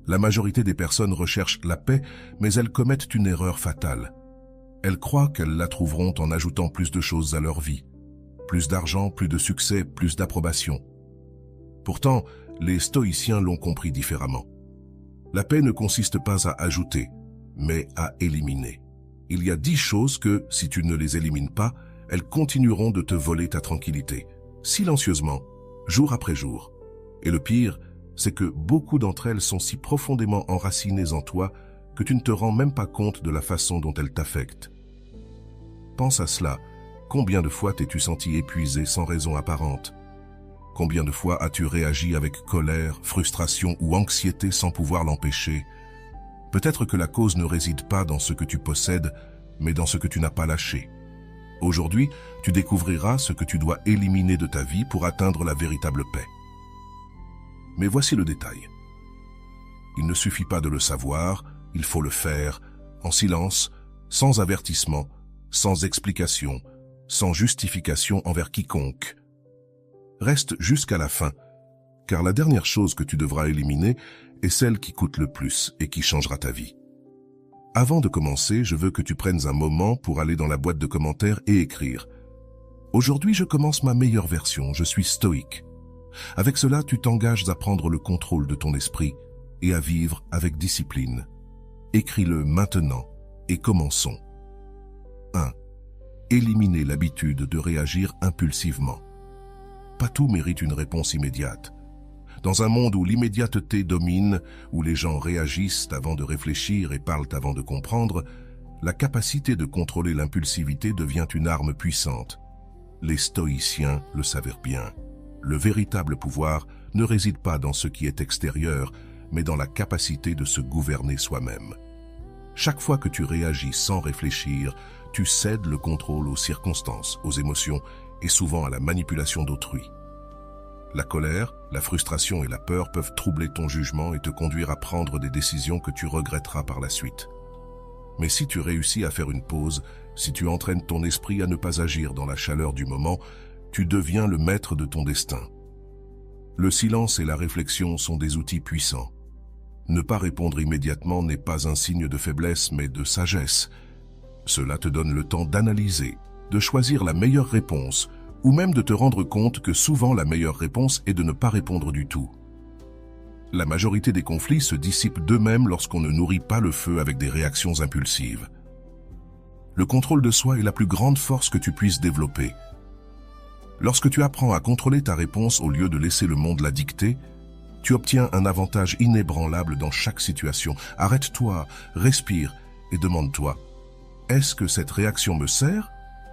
La majorité des personnes recherchent la paix, mais elles commettent une erreur fatale. Elles croient qu'elles la trouveront en ajoutant plus de choses à leur vie. Plus d'argent, plus de succès, plus d'approbation. Pourtant, les stoïciens l'ont compris différemment. La paix ne consiste pas à ajouter, mais à éliminer. Il y a 10 choses que, si tu ne les élimines pas, elles continueront de te voler ta tranquillité, silencieusement, jour après jour. Et le pire, c'est que beaucoup d'entre elles sont si profondément enracinées en toi que tu ne te rends même pas compte de la façon dont elles t'affectent. Pense à cela. Combien de fois t'es-tu senti épuisé sans raison apparente? Combien de fois as-tu réagi avec colère, frustration ou anxiété sans pouvoir l'empêcher? Peut-être que la cause ne réside pas dans ce que tu possèdes, mais dans ce que tu n'as pas lâché. Aujourd'hui, tu découvriras ce que tu dois éliminer de ta vie pour atteindre la véritable paix. Mais voici le détail. Il ne suffit pas de le savoir, il faut le faire, en silence, sans avertissement, sans explication, sans justification envers quiconque. Reste jusqu'à la fin, car la dernière chose que tu devras éliminer est celle qui coûte le plus et qui changera ta vie. Avant de commencer, je veux que tu prennes un moment pour aller dans la boîte de commentaires et écrire « Aujourd'hui, je commence ma meilleure version, je suis stoïque ». Avec cela, tu t'engages à prendre le contrôle de ton esprit et à vivre avec discipline. Écris-le maintenant et commençons. 1. Éliminer l'habitude de réagir impulsivement. Pas tout mérite une réponse immédiate. Dans un monde où l'immédiateté domine, où les gens réagissent avant de réfléchir et parlent avant de comprendre, la capacité de contrôler l'impulsivité devient une arme puissante. Les stoïciens le savaient bien. Le véritable pouvoir ne réside pas dans ce qui est extérieur, mais dans la capacité de se gouverner soi-même. Chaque fois que tu réagis sans réfléchir, tu cèdes le contrôle aux circonstances, aux émotions et souvent à la manipulation d'autrui. La colère, la frustration et la peur peuvent troubler ton jugement et te conduire à prendre des décisions que tu regretteras par la suite. Mais si tu réussis à faire une pause, si tu entraînes ton esprit à ne pas agir dans la chaleur du moment, tu deviens le maître de ton destin. Le silence et la réflexion sont des outils puissants. Ne pas répondre immédiatement n'est pas un signe de faiblesse, mais de sagesse. Cela te donne le temps d'analyser, de choisir la meilleure réponse, ou même de te rendre compte que souvent la meilleure réponse est de ne pas répondre du tout. La majorité des conflits se dissipent d'eux-mêmes lorsqu'on ne nourrit pas le feu avec des réactions impulsives. Le contrôle de soi est la plus grande force que tu puisses développer. Lorsque tu apprends à contrôler ta réponse au lieu de laisser le monde la dicter, tu obtiens un avantage inébranlable dans chaque situation. Arrête-toi, respire et demande-toi, est-ce que cette réaction me sert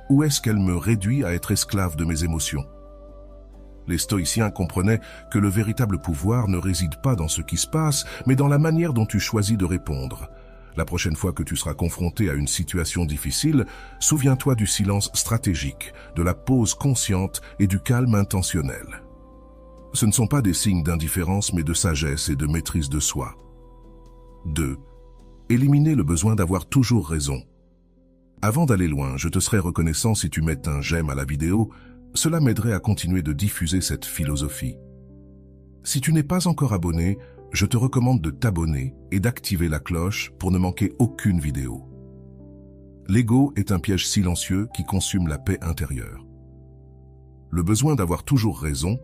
ou est-ce qu'elle me réduit à être esclave de mes émotions? Les stoïciens comprenaient que le véritable pouvoir ne réside pas dans ce qui se passe, mais dans la manière dont tu choisis de répondre. La prochaine fois que tu seras confronté à une situation difficile, souviens-toi du silence stratégique, de la pause consciente et du calme intentionnel. Ce ne sont pas des signes d'indifférence, mais de sagesse et de maîtrise de soi. 2. Éliminer le besoin d'avoir toujours raison. Avant d'aller loin, je te serais reconnaissant si tu mets un j'aime à la vidéo, cela m'aiderait à continuer de diffuser cette philosophie. Si tu n'es pas encore abonné, je te recommande de t'abonner et d'activer la cloche pour ne manquer aucune vidéo. L'ego est un piège silencieux qui consume la paix intérieure. Le besoin d'avoir toujours raison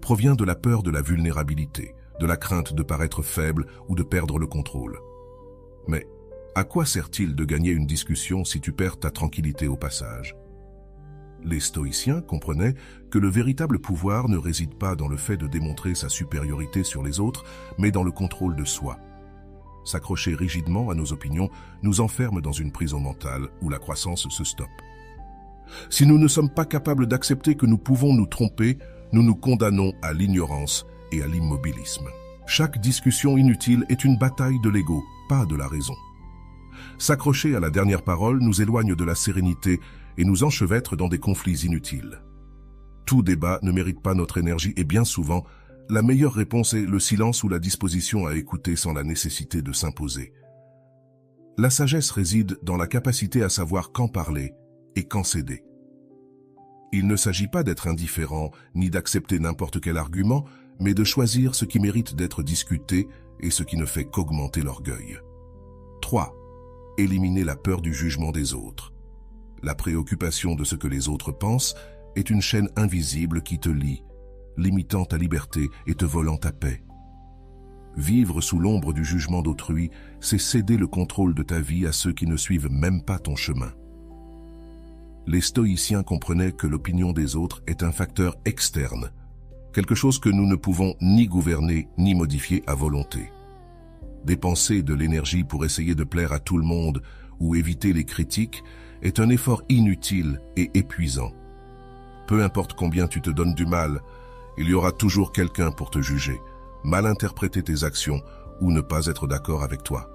provient de la peur de la vulnérabilité, de la crainte de paraître faible ou de perdre le contrôle. Mais à quoi sert-il de gagner une discussion si tu perds ta tranquillité au passage? Les stoïciens comprenaient que le véritable pouvoir ne réside pas dans le fait de démontrer sa supériorité sur les autres, mais dans le contrôle de soi. S'accrocher rigidement à nos opinions nous enferme dans une prison mentale où la croissance se stoppe. Si nous ne sommes pas capables d'accepter que nous pouvons nous tromper, nous nous condamnons à l'ignorance et à l'immobilisme. Chaque discussion inutile est une bataille de l'ego, pas de la raison. S'accrocher à la dernière parole nous éloigne de la sérénité et nous enchevêtre dans des conflits inutiles. Tout débat ne mérite pas notre énergie et bien souvent, la meilleure réponse est le silence ou la disposition à écouter sans la nécessité de s'imposer. La sagesse réside dans la capacité à savoir quand parler et quand céder. Il ne s'agit pas d'être indifférent ni d'accepter n'importe quel argument, mais de choisir ce qui mérite d'être discuté et ce qui ne fait qu'augmenter l'orgueil. 3. Éliminer la peur du jugement des autres. La préoccupation de ce que les autres pensent est une chaîne invisible qui te lie, limitant ta liberté et te volant ta paix. Vivre sous l'ombre du jugement d'autrui, c'est céder le contrôle de ta vie à ceux qui ne suivent même pas ton chemin. Les stoïciens comprenaient que l'opinion des autres est un facteur externe, quelque chose que nous ne pouvons ni gouverner ni modifier à volonté. Dépenser de l'énergie pour essayer de plaire à tout le monde ou éviter les critiques est un effort inutile et épuisant. Peu importe combien tu te donnes du mal, il y aura toujours quelqu'un pour te juger, mal interpréter tes actions ou ne pas être d'accord avec toi.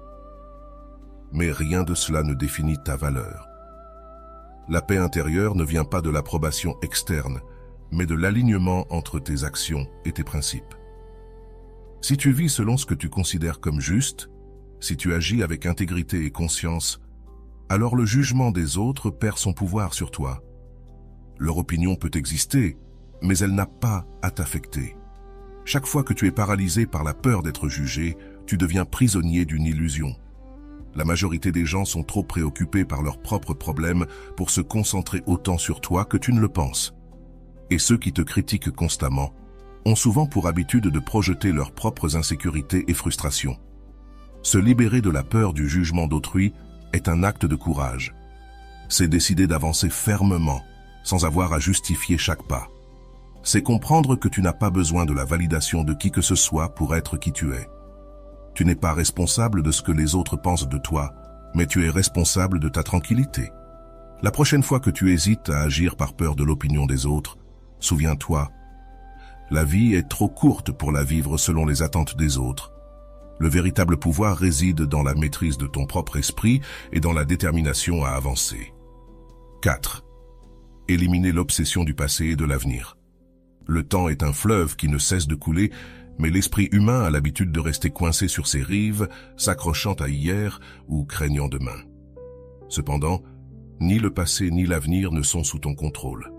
Mais rien de cela ne définit ta valeur. La paix intérieure ne vient pas de l'approbation externe, mais de l'alignement entre tes actions et tes principes. Si tu vis selon ce que tu considères comme juste, si tu agis avec intégrité et conscience, alors le jugement des autres perd son pouvoir sur toi. Leur opinion peut exister, mais elle n'a pas à t'affecter. Chaque fois que tu es paralysé par la peur d'être jugé, tu deviens prisonnier d'une illusion. La majorité des gens sont trop préoccupés par leurs propres problèmes pour se concentrer autant sur toi que tu ne le penses. Et ceux qui te critiquent constamment ont souvent pour habitude de projeter leurs propres insécurités et frustrations. Se libérer de la peur du jugement d'autrui est un acte de courage. C'est décider d'avancer fermement, sans avoir à justifier chaque pas. C'est comprendre que tu n'as pas besoin de la validation de qui que ce soit pour être qui tu es. Tu n'es pas responsable de ce que les autres pensent de toi, mais tu es responsable de ta tranquillité. La prochaine fois que tu hésites à agir par peur de l'opinion des autres, souviens-toi, la vie est trop courte pour la vivre selon les attentes des autres. Le véritable pouvoir réside dans la maîtrise de ton propre esprit et dans la détermination à avancer. 4. Éliminer l'obsession du passé et de l'avenir. Le temps est un fleuve qui ne cesse de couler, mais l'esprit humain a l'habitude de rester coincé sur ses rives, s'accrochant à hier ou craignant demain. Cependant, ni le passé ni l'avenir ne sont sous ton contrôle.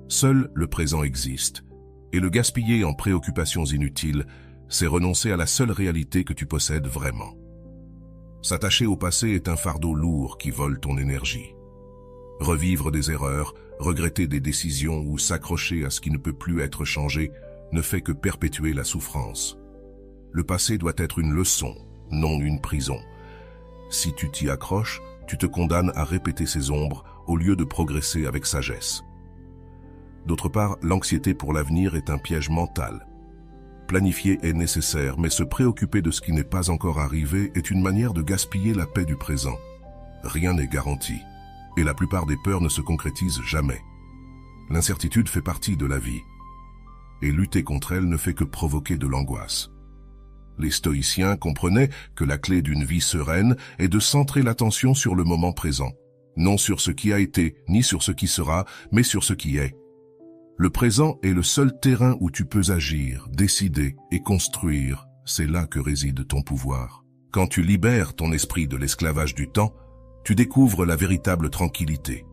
Seul le présent existe, et le gaspiller en préoccupations inutiles, c'est renoncer à la seule réalité que tu possèdes vraiment. S'attacher au passé est un fardeau lourd qui vole ton énergie. Revivre des erreurs, regretter des décisions ou s'accrocher à ce qui ne peut plus être changé ne fait que perpétuer la souffrance. Le passé doit être une leçon, non une prison. Si tu t'y accroches, tu te condamnes à répéter ces ombres au lieu de progresser avec sagesse. D'autre part, l'anxiété pour l'avenir est un piège mental. Planifier est nécessaire, mais se préoccuper de ce qui n'est pas encore arrivé est une manière de gaspiller la paix du présent. Rien n'est garanti, et la plupart des peurs ne se concrétisent jamais. L'incertitude fait partie de la vie, et lutter contre elle ne fait que provoquer de l'angoisse. Les stoïciens comprenaient que la clé d'une vie sereine est de centrer l'attention sur le moment présent, non sur ce qui a été, ni sur ce qui sera, mais sur ce qui est. Le présent est le seul terrain où tu peux agir, décider et construire. C'est là que réside ton pouvoir. Quand tu libères ton esprit de l'esclavage du temps, tu découvres la véritable tranquillité.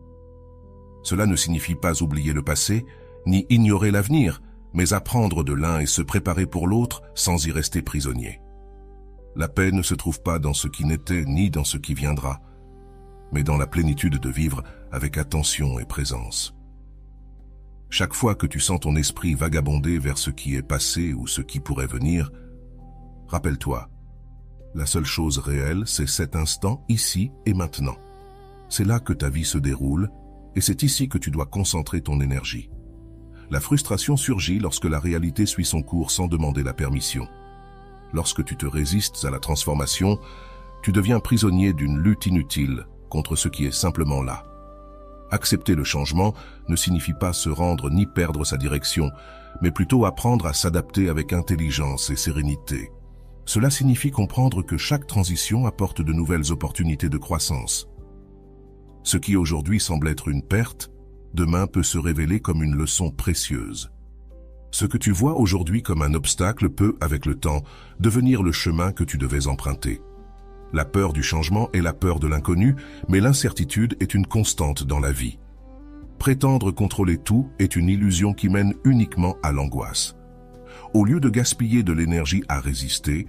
Cela ne signifie pas oublier le passé, ni ignorer l'avenir, mais apprendre de l'un et se préparer pour l'autre sans y rester prisonnier. La paix ne se trouve pas dans ce qui n'était ni dans ce qui viendra, mais dans la plénitude de vivre avec attention et présence. Chaque fois que tu sens ton esprit vagabonder vers ce qui est passé ou ce qui pourrait venir, rappelle-toi, la seule chose réelle, c'est cet instant, ici et maintenant. C'est là que ta vie se déroule, et c'est ici que tu dois concentrer ton énergie. La frustration surgit lorsque la réalité suit son cours sans demander la permission. Lorsque tu te résistes à la transformation, tu deviens prisonnier d'une lutte inutile contre ce qui est simplement là. Accepter le changement ne signifie pas se rendre ni perdre sa direction, mais plutôt apprendre à s'adapter avec intelligence et sérénité. Cela signifie comprendre que chaque transition apporte de nouvelles opportunités de croissance. Ce qui aujourd'hui semble être une perte, demain peut se révéler comme une leçon précieuse. Ce que tu vois aujourd'hui comme un obstacle peut, avec le temps, devenir le chemin que tu devais emprunter. La peur du changement est la peur de l'inconnu, mais l'incertitude est une constante dans la vie. Prétendre contrôler tout est une illusion qui mène uniquement à l'angoisse. Au lieu de gaspiller de l'énergie à résister,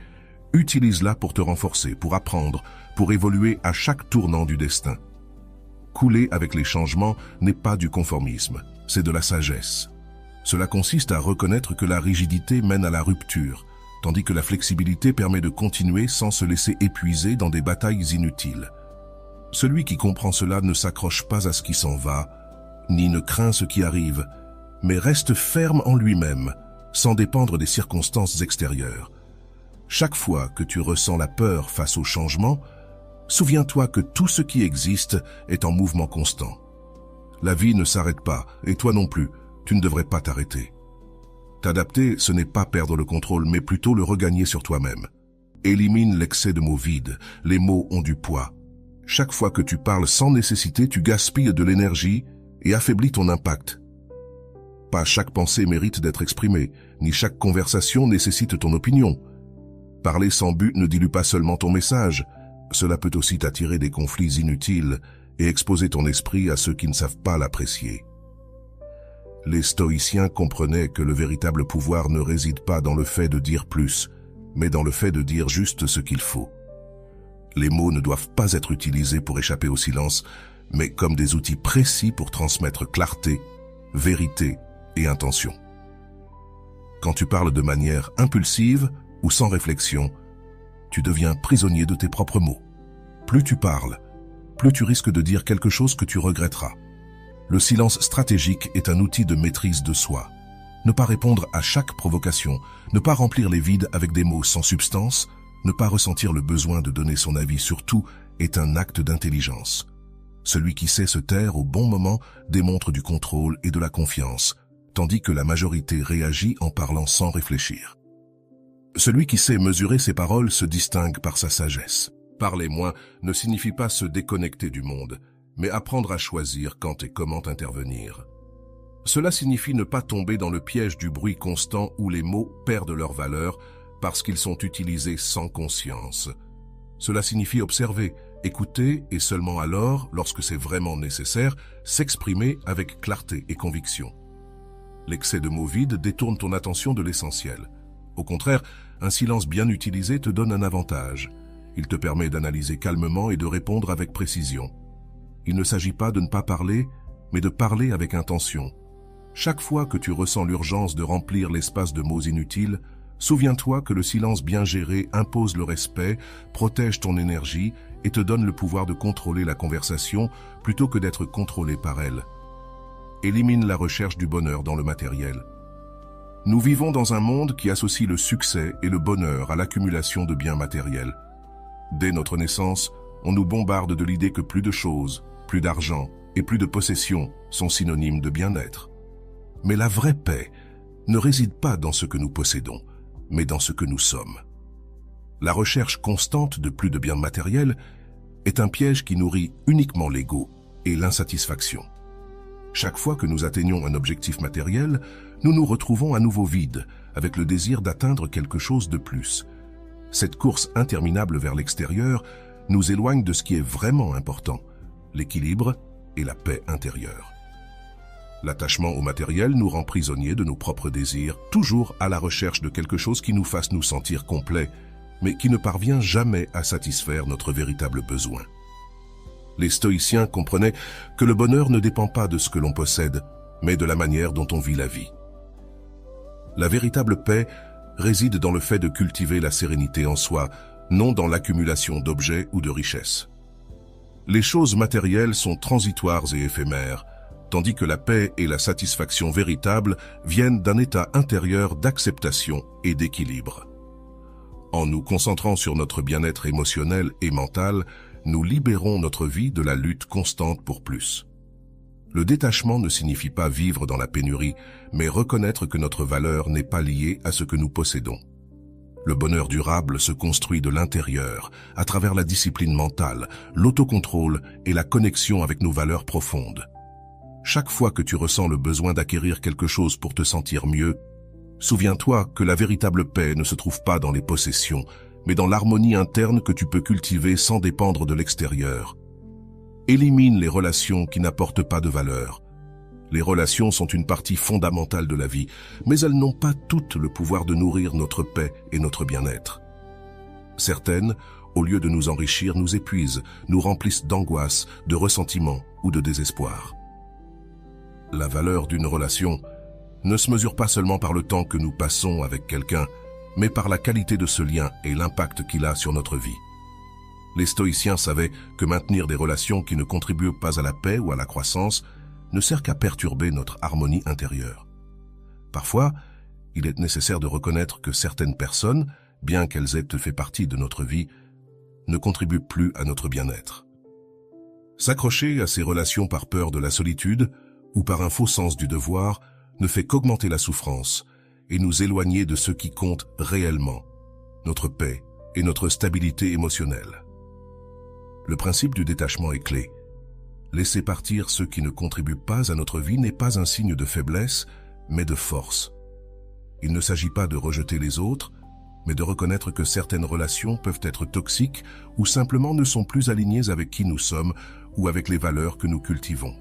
Utilise-la pour te renforcer, pour apprendre, pour évoluer à chaque tournant du destin. Couler avec les changements n'est pas du conformisme, c'est de la sagesse. Cela consiste à reconnaître que la rigidité mène à la rupture, tandis que la flexibilité permet de continuer sans se laisser épuiser dans des batailles inutiles. Celui qui comprend cela ne s'accroche pas à ce qui s'en va, ni ne craint ce qui arrive, mais reste ferme en lui-même, sans dépendre des circonstances extérieures. Chaque fois que tu ressens la peur face au changement, souviens-toi que tout ce qui existe est en mouvement constant. La vie ne s'arrête pas, et toi non plus, tu ne devrais pas t'arrêter. T'adapter, ce n'est pas perdre le contrôle, mais plutôt le regagner sur toi-même. Élimine l'excès de mots vides, les mots ont du poids. Chaque fois que tu parles sans nécessité, tu gaspilles de l'énergie et affaiblis ton impact. Pas chaque pensée mérite d'être exprimée, ni chaque conversation nécessite ton opinion. Parler sans but ne dilue pas seulement ton message, cela peut aussi t'attirer des conflits inutiles et exposer ton esprit à ceux qui ne savent pas l'apprécier. Les stoïciens comprenaient que le véritable pouvoir ne réside pas dans le fait de dire plus, mais dans le fait de dire juste ce qu'il faut. Les mots ne doivent pas être utilisés pour échapper au silence, mais comme des outils précis pour transmettre clarté, vérité et intention. Quand tu parles de manière impulsive ou sans réflexion, tu deviens prisonnier de tes propres mots. Plus tu parles, plus tu risques de dire quelque chose que tu regretteras. Le silence stratégique est un outil de maîtrise de soi. Ne pas répondre à chaque provocation, ne pas remplir les vides avec des mots sans substance, ne pas ressentir le besoin de donner son avis sur tout est un acte d'intelligence. Celui qui sait se taire au bon moment démontre du contrôle et de la confiance, tandis que la majorité réagit en parlant sans réfléchir. Celui qui sait mesurer ses paroles se distingue par sa sagesse. Parler moins ne signifie pas se déconnecter du monde, mais apprendre à choisir quand et comment intervenir. Cela signifie ne pas tomber dans le piège du bruit constant où les mots perdent leur valeur parce qu'ils sont utilisés sans conscience. Cela signifie observer, écouter et seulement alors, lorsque c'est vraiment nécessaire, s'exprimer avec clarté et conviction. L'excès de mots vides détourne ton attention de l'essentiel. Au contraire, un silence bien utilisé te donne un avantage. Il te permet d'analyser calmement et de répondre avec précision. Il ne s'agit pas de ne pas parler, mais de parler avec intention. Chaque fois que tu ressens l'urgence de remplir l'espace de mots inutiles, souviens-toi que le silence bien géré impose le respect, protège ton énergie et te donne le pouvoir de contrôler la conversation plutôt que d'être contrôlé par elle. Élimine la recherche du bonheur dans le matériel. Nous vivons dans un monde qui associe le succès et le bonheur à l'accumulation de biens matériels. Dès notre naissance, on nous bombarde de l'idée que plus de choses, plus d'argent et plus de possessions sont synonymes de bien-être. Mais la vraie paix ne réside pas dans ce que nous possédons, mais dans ce que nous sommes. La recherche constante de plus de biens matériels est un piège qui nourrit uniquement l'ego et l'insatisfaction. Chaque fois que nous atteignons un objectif matériel, nous nous retrouvons à nouveau vides, avec le désir d'atteindre quelque chose de plus. Cette course interminable vers l'extérieur nous éloigne de ce qui est vraiment important, l'équilibre et la paix intérieure. L'attachement au matériel nous rend prisonniers de nos propres désirs, toujours à la recherche de quelque chose qui nous fasse nous sentir complets, mais qui ne parvient jamais à satisfaire notre véritable besoin. Les stoïciens comprenaient que le bonheur ne dépend pas de ce que l'on possède, mais de la manière dont on vit la vie. La véritable paix réside dans le fait de cultiver la sérénité en soi, non dans l'accumulation d'objets ou de richesses. Les choses matérielles sont transitoires et éphémères, tandis que la paix et la satisfaction véritable viennent d'un état intérieur d'acceptation et d'équilibre. En nous concentrant sur notre bien-être émotionnel et mental, nous libérons notre vie de la lutte constante pour plus. Le détachement ne signifie pas vivre dans la pénurie, mais reconnaître que notre valeur n'est pas liée à ce que nous possédons. Le bonheur durable se construit de l'intérieur, à travers la discipline mentale, l'autocontrôle et la connexion avec nos valeurs profondes. Chaque fois que tu ressens le besoin d'acquérir quelque chose pour te sentir mieux, souviens-toi que la véritable paix ne se trouve pas dans les possessions, mais dans l'harmonie interne que tu peux cultiver sans dépendre de l'extérieur. Élimine les relations qui n'apportent pas de valeur. Les relations sont une partie fondamentale de la vie, mais elles n'ont pas toutes le pouvoir de nourrir notre paix et notre bien-être. Certaines, au lieu de nous enrichir, nous épuisent, nous remplissent d'angoisse, de ressentiment ou de désespoir. La valeur d'une relation ne se mesure pas seulement par le temps que nous passons avec quelqu'un, mais par la qualité de ce lien et l'impact qu'il a sur notre vie. Les stoïciens savaient que maintenir des relations qui ne contribuent pas à la paix ou à la croissance ne sert qu'à perturber notre harmonie intérieure. Parfois, il est nécessaire de reconnaître que certaines personnes, bien qu'elles aient fait partie de notre vie, ne contribuent plus à notre bien-être. S'accrocher à ces relations par peur de la solitude ou par un faux sens du devoir ne fait qu'augmenter la souffrance et nous éloigner de ce qui compte réellement, notre paix et notre stabilité émotionnelle. Le principe du détachement est clé. Laisser partir ceux qui ne contribuent pas à notre vie n'est pas un signe de faiblesse, mais de force. Il ne s'agit pas de rejeter les autres, mais de reconnaître que certaines relations peuvent être toxiques ou simplement ne sont plus alignées avec qui nous sommes ou avec les valeurs que nous cultivons.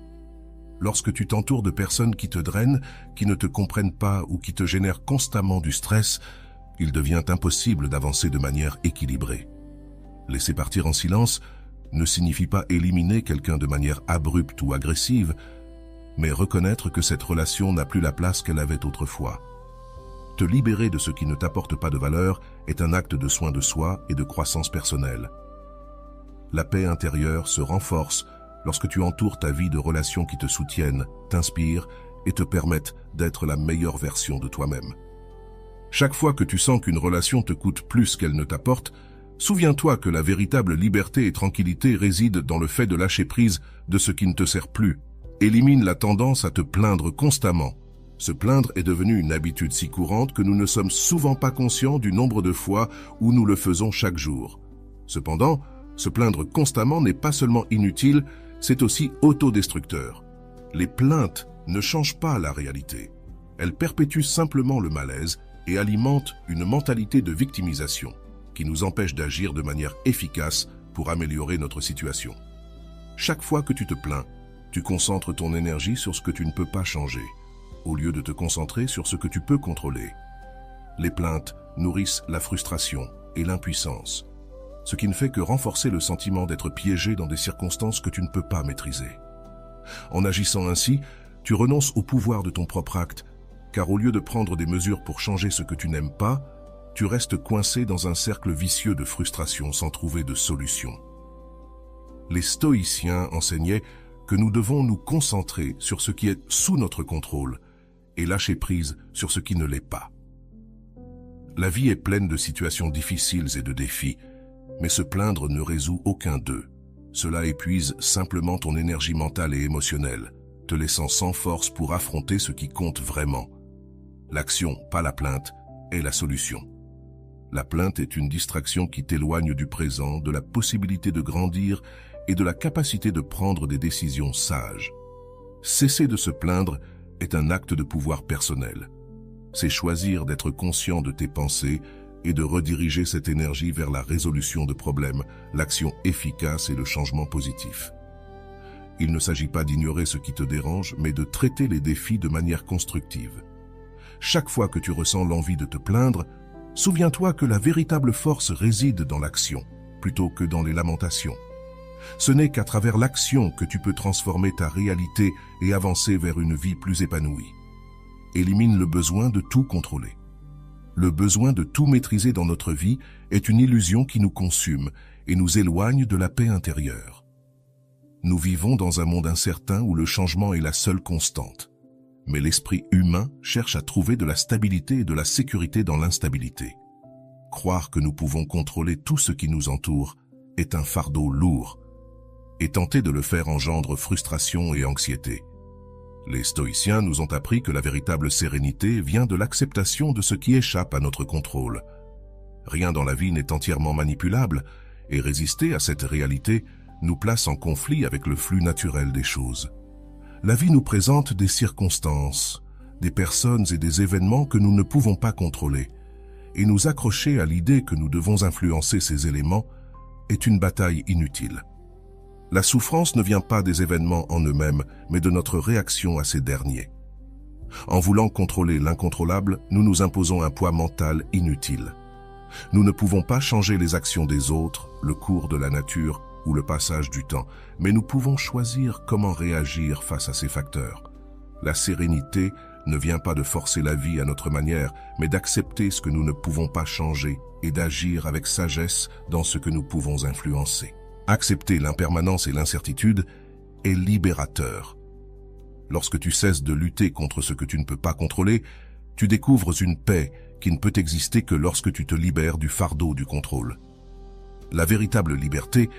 Lorsque tu t'entoures de personnes qui te drainent, qui ne te comprennent pas ou qui te génèrent constamment du stress, il devient impossible d'avancer de manière équilibrée. Laisser partir en silence ne signifie pas éliminer quelqu'un de manière abrupte ou agressive, mais reconnaître que cette relation n'a plus la place qu'elle avait autrefois. Te libérer de ce qui ne t'apporte pas de valeur est un acte de soin de soi et de croissance personnelle. La paix intérieure se renforce lorsque tu entoures ta vie de relations qui te soutiennent, t'inspirent et te permettent d'être la meilleure version de toi-même. Chaque fois que tu sens qu'une relation te coûte plus qu'elle ne t'apporte, souviens-toi que la véritable liberté et tranquillité résident dans le fait de lâcher prise de ce qui ne te sert plus. Élimine la tendance à te plaindre constamment. Se plaindre est devenu une habitude si courante que nous ne sommes souvent pas conscients du nombre de fois où nous le faisons chaque jour. Cependant, se plaindre constamment n'est pas seulement inutile, c'est aussi autodestructeur. Les plaintes ne changent pas la réalité. Elles perpétuent simplement le malaise et alimentent une mentalité de victimisation qui nous empêche d'agir de manière efficace pour améliorer notre situation. Chaque fois que tu te plains, tu concentres ton énergie sur ce que tu ne peux pas changer, au lieu de te concentrer sur ce que tu peux contrôler. Les plaintes nourrissent la frustration et l'impuissance, ce qui ne fait que renforcer le sentiment d'être piégé dans des circonstances que tu ne peux pas maîtriser. En agissant ainsi, tu renonces au pouvoir de ton propre acte, car au lieu de prendre des mesures pour changer ce que tu n'aimes pas, tu restes coincé dans un cercle vicieux de frustration sans trouver de solution. Les stoïciens enseignaient que nous devons nous concentrer sur ce qui est sous notre contrôle et lâcher prise sur ce qui ne l'est pas. La vie est pleine de situations difficiles et de défis, mais se plaindre ne résout aucun d'eux. Cela épuise simplement ton énergie mentale et émotionnelle, te laissant sans force pour affronter ce qui compte vraiment. L'action, pas la plainte, est la solution. La plainte est une distraction qui t'éloigne du présent, de la possibilité de grandir et de la capacité de prendre des décisions sages. Cesser de se plaindre est un acte de pouvoir personnel. C'est choisir d'être conscient de tes pensées et de rediriger cette énergie vers la résolution de problèmes, l'action efficace et le changement positif. Il ne s'agit pas d'ignorer ce qui te dérange, mais de traiter les défis de manière constructive. Chaque fois que tu ressens l'envie de te plaindre, souviens-toi que la véritable force réside dans l'action, plutôt que dans les lamentations. Ce n'est qu'à travers l'action que tu peux transformer ta réalité et avancer vers une vie plus épanouie. Élimine le besoin de tout contrôler. Le besoin de tout maîtriser dans notre vie est une illusion qui nous consume et nous éloigne de la paix intérieure. Nous vivons dans un monde incertain où le changement est la seule constante. Mais l'esprit humain cherche à trouver de la stabilité et de la sécurité dans l'instabilité. Croire que nous pouvons contrôler tout ce qui nous entoure est un fardeau lourd, et tenter de le faire engendre frustration et anxiété. Les stoïciens nous ont appris que la véritable sérénité vient de l'acceptation de ce qui échappe à notre contrôle. Rien dans la vie n'est entièrement manipulable, et résister à cette réalité nous place en conflit avec le flux naturel des choses. La vie nous présente des circonstances, des personnes et des événements que nous ne pouvons pas contrôler, et nous accrocher à l'idée que nous devons influencer ces éléments est une bataille inutile. La souffrance ne vient pas des événements en eux-mêmes, mais de notre réaction à ces derniers. En voulant contrôler l'incontrôlable, nous nous imposons un poids mental inutile. Nous ne pouvons pas changer les actions des autres, le cours de la nature ou le passage du temps, mais nous pouvons choisir comment réagir face à ces facteurs. La sérénité ne vient pas de forcer la vie à notre manière, mais d'accepter ce que nous ne pouvons pas changer et d'agir avec sagesse dans ce que nous pouvons influencer. Accepter l'impermanence et l'incertitude est libérateur. Lorsque tu cesses de lutter contre ce que tu ne peux pas contrôler, tu découvres une paix qui ne peut exister que lorsque tu te libères du fardeau du contrôle. La véritable liberté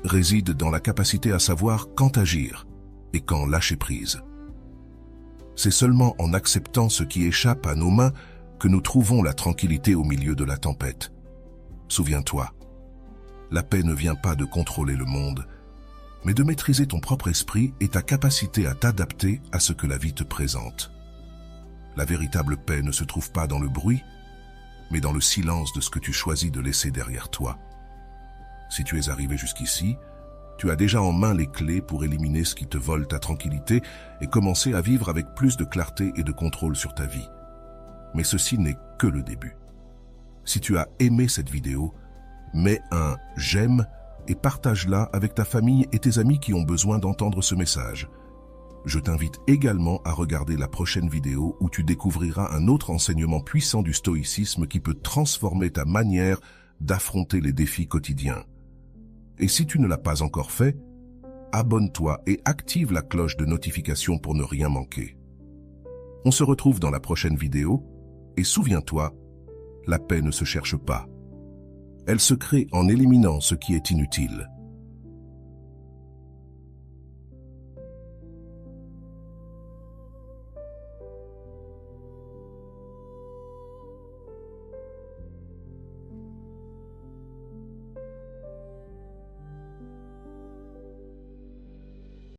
réside dans la capacité à savoir quand agir et quand lâcher prise. C'est seulement en acceptant ce qui échappe à nos mains que nous trouvons la tranquillité au milieu de la tempête. Souviens-toi, la paix ne vient pas de contrôler le monde, mais de maîtriser ton propre esprit et ta capacité à t'adapter à ce que la vie te présente. La véritable paix ne se trouve pas dans le bruit, mais dans le silence de ce que tu choisis de laisser derrière toi. Si tu es arrivé jusqu'ici, tu as déjà en main les clés pour éliminer ce qui te vole ta tranquillité et commencer à vivre avec plus de clarté et de contrôle sur ta vie. Mais ceci n'est que le début. Si tu as aimé cette vidéo, mets un « j'aime » et partage-la avec ta famille et tes amis qui ont besoin d'entendre ce message. Je t'invite également à regarder la prochaine vidéo où tu découvriras un autre enseignement puissant du stoïcisme qui peut transformer ta manière d'affronter les défis quotidiens. Et si tu ne l'as pas encore fait, abonne-toi et active la cloche de notification pour ne rien manquer. On se retrouve dans la prochaine vidéo et souviens-toi, la paix ne se cherche pas. Elle se crée en éliminant ce qui est inutile.